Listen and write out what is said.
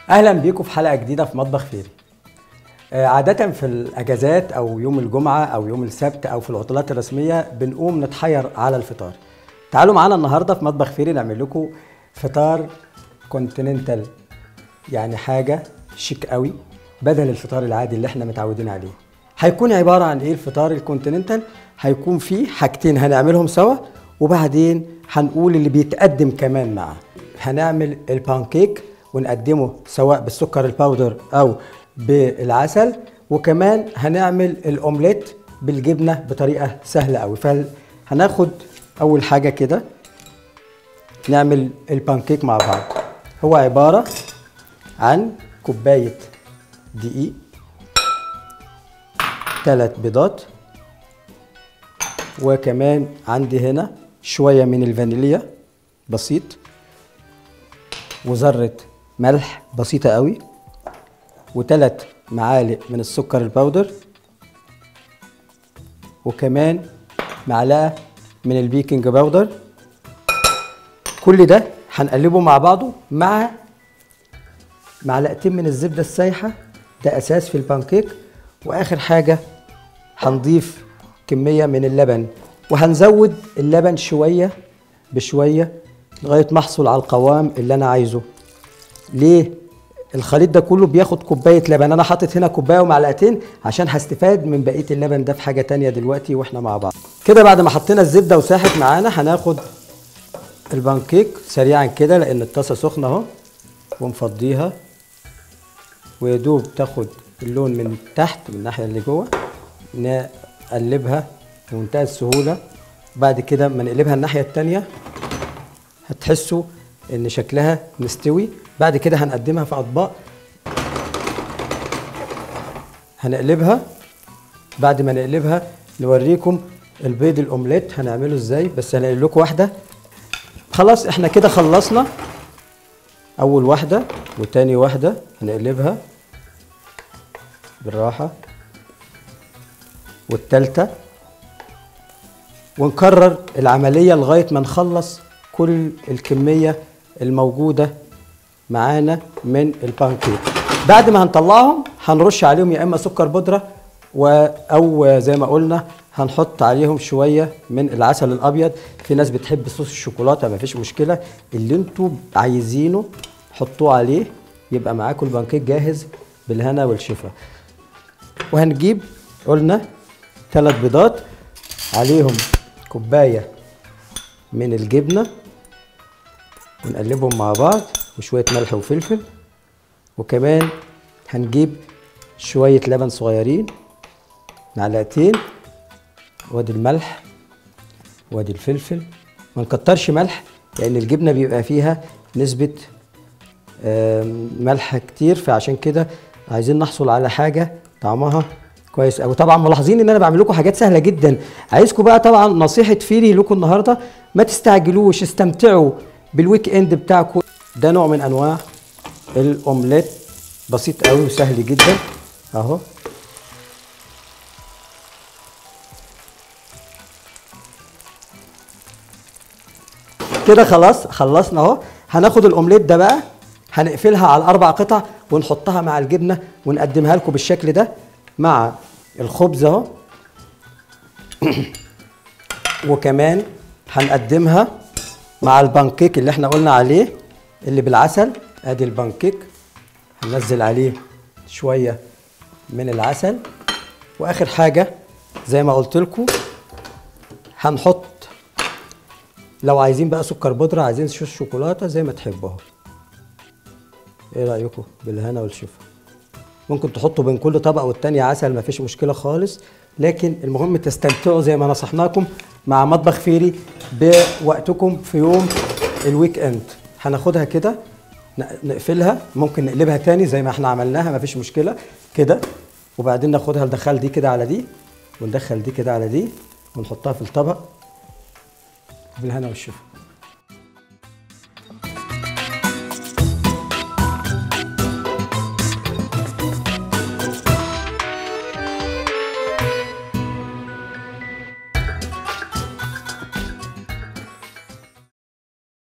اهلا بيكم في حلقه جديده في مطبخ فيري. عاده في الاجازات او يوم الجمعه او يوم السبت او في العطلات الرسميه بنقوم نتحير على الفطار. تعالوا معانا النهارده في مطبخ فيري نعمل لكم فطار كونتيننتال، يعني حاجه شيك قوي بدل الفطار العادي اللي احنا متعودين عليه. هيكون عباره عن ايه الفطار الكونتيننتال؟ هيكون فيه حاجتين هنعملهم سوا، وبعدين هنقول اللي بيتقدم كمان معاه. هنعمل البانكيك ونقدمه سواء بالسكر الباودر او بالعسل، وكمان هنعمل الاومليت بالجبنه بطريقه سهله قوي. فهناخد اول حاجه كده نعمل البانكيك مع بعض. هو عباره عن كوبايه دقيق، 3 بيضات، وكمان عندي هنا شويه من الفانيليا بسيط، وذره ملح بسيطه قوي، و3 معالق من السكر الباودر، وكمان معلقه من البيكنج باودر. كل ده هنقلبه مع بعضه مع معلقتين من الزبده السايحه، ده اساس في البانكيك. واخر حاجه هنضيف كميه من اللبن، وهنزود اللبن شويه بشويه لغايه ما احصل على القوام اللي انا عايزه. ليه؟ الخليط ده كله بياخد كوبايه لبن، انا حاطط هنا كوبايه ومعلقتين عشان هستفاد من بقيه اللبن ده في حاجه تانية دلوقتي واحنا مع بعض. كده بعد ما حطينا الزبده وساحت معانا هناخد البانكيك سريعا كده لان الطاسه سخنه اهو، ونفضيها ويدوب تاخد اللون من تحت من الناحيه اللي جوه، نقلبها بمنتهى السهوله. بعد كده ما نقلبها الناحيه التانية هتحسوا ان شكلها مستوي. بعد كده هنقدمها في اطباق، هنقلبها. بعد ما نقلبها نوريكم البيض الاومليت هنعمله ازاي، بس هنقلب لكم واحده. خلاص احنا كده خلصنا اول واحده وتاني واحده، هنقلبها بالراحه، والتالتة، ونكرر العمليه لغايه ما نخلص كل الكميه الموجوده معانا من البانكيك. بعد ما هنطلعهم هنرش عليهم يا اما سكر بودره او زي ما قلنا هنحط عليهم شويه من العسل الابيض. في ناس بتحب صوص الشوكولاته، ما فيش مشكله، اللي انتوا عايزينه حطوه عليه، يبقى معاكم البانكيك جاهز بالهنا والشفا. وهنجيب قلنا 3 بيضات عليهم كوبايه من الجبنه، ونقلبهم مع بعض، وشويه ملح وفلفل، وكمان هنجيب شويه لبن صغيرين معلقتين، وادي الملح وادي الفلفل. ما نكترش ملح لان الجبنه بيبقى فيها نسبه ملح كتير، فعشان كده عايزين نحصل على حاجه طعمها كويس قوي. طبعا ملاحظين ان انا بعمل لكم حاجات سهله جدا. عايزكم بقى طبعا نصيحه فيري لكم النهارده، ما تستعجلوش، استمتعوا بالويك اند بتاعكم. ده نوع من انواع الاومليت بسيط قوي وسهل جدا اهو. كده خلاص خلصنا اهو. هناخد الاومليت ده بقى هنقفلها على 4 قطع ونحطها مع الجبنه ونقدمها لكم بالشكل ده مع الخبز اهو. وكمان هنقدمها مع البانكيك اللي احنا قلنا عليه اللي بالعسل. ادي البانكيك هننزل عليه شويه من العسل. واخر حاجه زي ما قلت لكم هنحط لو عايزين بقى سكر بودره، عايزين صوص شوكولاته، زي ما تحبوا. ايه رايكم؟ بالهنا والشفا. ممكن تحطوا بين كل طبقه والتانيه عسل، مفيش مشكله خالص، لكن المهم تستمتعوا زي ما نصحناكم مع مطبخ فيري بوقتكم في يوم الويك اند. هناخدها كده نقفلها، ممكن نقلبها تاني زي ما احنا عملناها، مفيش مشكله كده. وبعدين ناخدها ندخل دي كده على دي، وندخل دي كده على دي، ونحطها في الطبق بالهنا والشفا.